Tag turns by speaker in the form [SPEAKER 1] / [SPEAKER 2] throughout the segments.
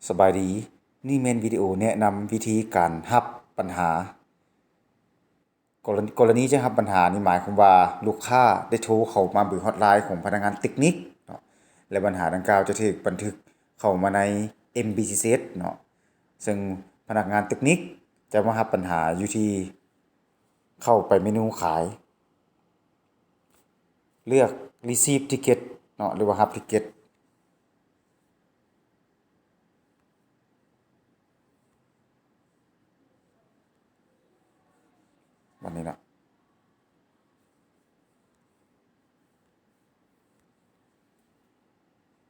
[SPEAKER 1] สบายดีนี่แม่นวิดีโอแนะนำวิธีการรับปัญหา กรณีจะรับปัญหานี่หมายความว่าลูกค้าได้โทรเข้ามาเบอร์ฮอตไลน์ของพนักงานเทคนิคเนาะและปัญหาดังกล่าวจะถูกบันทึกเข้ามาใน MBCZ เนาะซึ่งพนักงานเทคนิคจะมารับปัญหาอยู่ที่เข้าไปเมนูขายเลือก Receive Ticket เนาะหรือว่ารับ Ticket วันนี้เนาะ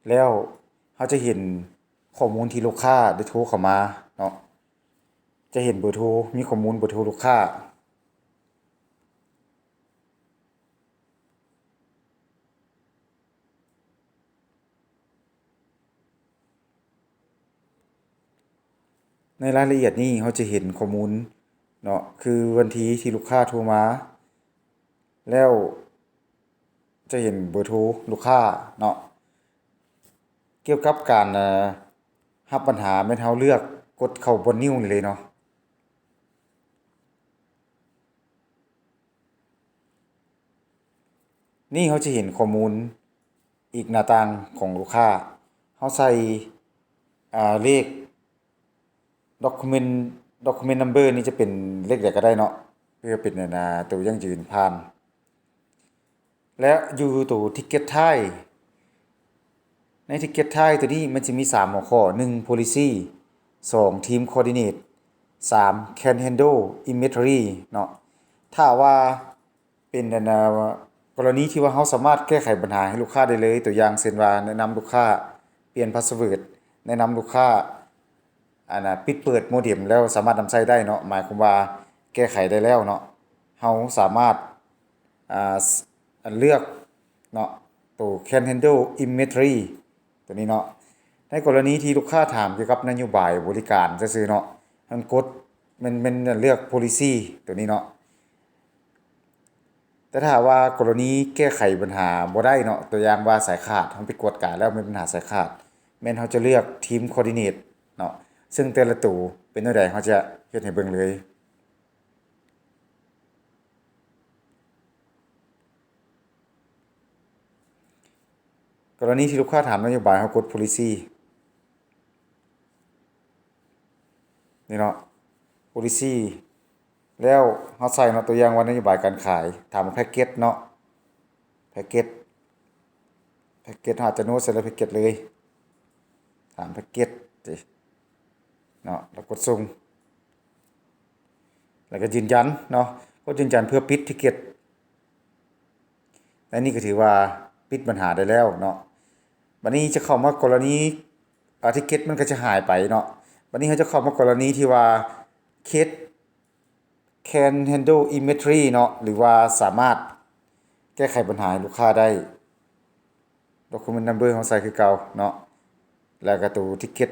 [SPEAKER 1] แล้วเราจะเห็นข้อมูลที่ลูกค้าได้โทรเข้ามาเนาะจะเห็นเบอร์โทรมีข้อมูลเบอร์โทรลูกค้า ในรายละเอียดนี้เราจะเห็นข้อมูลเนาะคือวันที่ลูกค้าโทรมาแล้วจะเห็นเบอร์โทรลูกค้าเนาะเกี่ยวกับการรับปัญหาแม่นเราเลือกกดเข้าบนนิ้วนี่เลยเนาะนี่เราจะเห็นข้อมูลอีกหน้าต่างของลูกค้าเราใส่เลข document document number นี่จะเป็นเลขใดก็ได้เนาะเพื่อเป็นตัวยั่งยืนผ่านและอยู่ตัว ticket ท้าย ใน Ticket ท้ายตัวนี้มันจะมี3หัวข้อ1 Policy 2 Team Coordinate 3 Can Handle Inventory เนาะถ้าว่าเป็นกรณีที่ว่าเราสามารถแก้ไขปัญหาให้ลูกค้าได้เลยตัวอย่างเช่นว่าแนะนำลูกค้าเปลี่ยนพาสเวิร์ดแนะนำลูกค้าปิดเปิดโมเด็มแล้วสามารถนำใช้ได้เนาะหมายความว่าแก้ไขได้แล้วเนาะเราสามารถอ่าเลือกเนาะตัว Can Handle Inventory ตัวนี้เนาะในกรณีที่ลูกค้าถามเกี่ยวกับนโยบายบริการซื่อๆเนาะมันกดมันเลือก policy ตัวนี้เนาะแต่ถ้าว่ากรณีแก้ไขปัญหาบ่ได้เนาะตัวอย่างว่าสายขาดเราไปกวดการแล้วมีปัญหาสายขาดแม่นเราจะเลือก team coordinate เนาะซึ่งแต่ละตัวเป็นแนวใดเราจะเฮ็ดให้เบิ่งเลยกรณีที่ลูกค้าถามนโยบายเรากด policy นี่เนาะ policy แล้วเราใส่เนาะตัวอย่างว่านโยบายการขายถามว่าแพ็กเกจเนาะแพ็กเกจเราอาจจะโน้ตใส่แล้วแพ็กเกจเลยถามแพ็กเกจสิเนาะแล้วกดส่งแล้วก็ยืนยันเนาะกดยืนยันเพื่อปิดทิเก็ตและนี่ก็ถือว่าปิดปัญหาได้แล้วเนาะบัดนี้จะเข้ามากรณีทิเก็ตมันก็จะหายไปเนาะบัดนี้เขาจะเข้ามากรณีที่ว่าเคส can handle inventory เนาะหรือว่าสามารถแก้ไขปัญหาให้ลูกค้าได้ document number เราใส่คือเก่าเนาะแล้วก็ตัว ticket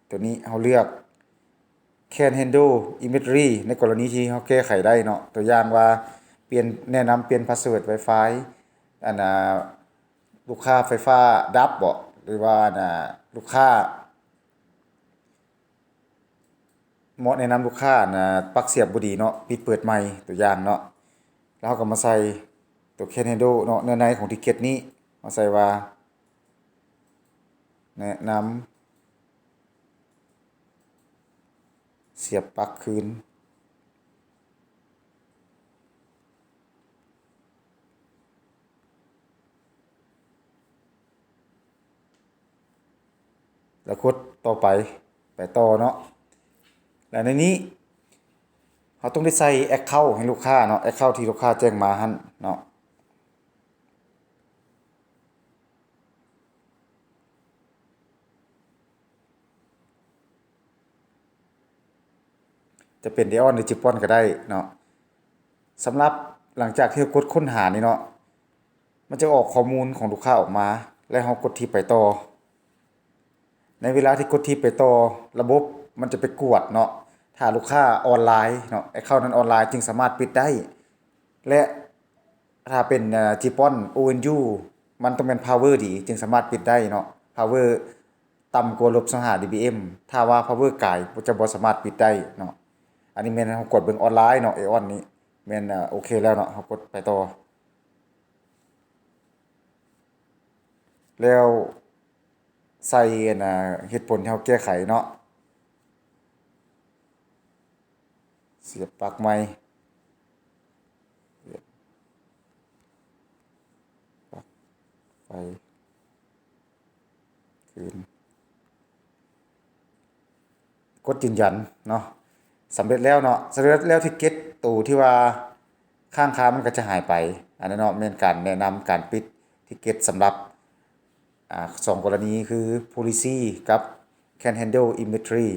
[SPEAKER 1] ตัวนี้เราเลือก can handle inventory ในกรณีที่เราแก้ไขได้เนาะตัวอย่างว่าเปลี่ยนแนะนำเปลี่ยนพาสเวิร์ด Wi-Fi อันลูกค้าไฟฟ้าดับบ่หรือว่าลูกค้าเหมาะแนะนำลูกค้าปลั๊กเสียบบ่ดีเนาะปิดเปิดใหม่ตัวอย่างเนาะแล้วเราก็มาใส่ตัว can handle เนาะเนื้อในของ ticket นี้มาใส่ว่าแนะนำเสียบปลั๊กคืนแล้วกดต่อไปต่อเนาะและในนี้เราต้องได้ใส่ account ให้ลูกค้าเนาะ account ที่ลูกค้าแจ้งมาหั่นเนาะจะเป็น Deon หรือ Jipon ก็ได้เนาะสำหรับหลังจากที่เรากดค้นหานี่เนาะมันจะออกข้อมูลของลูกค้าออกมาและเรากดที่ไปต่อในเวลาที่กดที่ไปต่อระบบมันจะไปกวดเนาะถ้าลูกค้าออนไลน์เนาะaccount นั้นออนไลน์จึงสามารถปิดได้และถ้าเป็นJipon ONU มันต้องเป็น power ดีจึงสามารถปิดได้เนาะ power ต่ำกว่า-25 dBm ถ้าว่า power กายจะบ่สามารถปิดได้เนาะอันนี้แม่นเรากดเบิ่งออนไลน์เนาะ Aeon นี้แม่นโอเคแล้วเนาะเรากดไปต่อแล้วใส่อันน่ะเหตุผลที่เราแก้ไขเนาะเสียบปลั๊กใหม่ไฟคืนกดยืนยันเนาะสำเร็จแล้วเนาะสำเร็จแล้วทิกเก็ตตัวที่ว่าข้างค้ามันก็จะหายไปอันนั้นเนาะแม่นการแนะนำการปิดทิกเก็ตสำหรับ2กรณีคือ policy กับ can handle inventory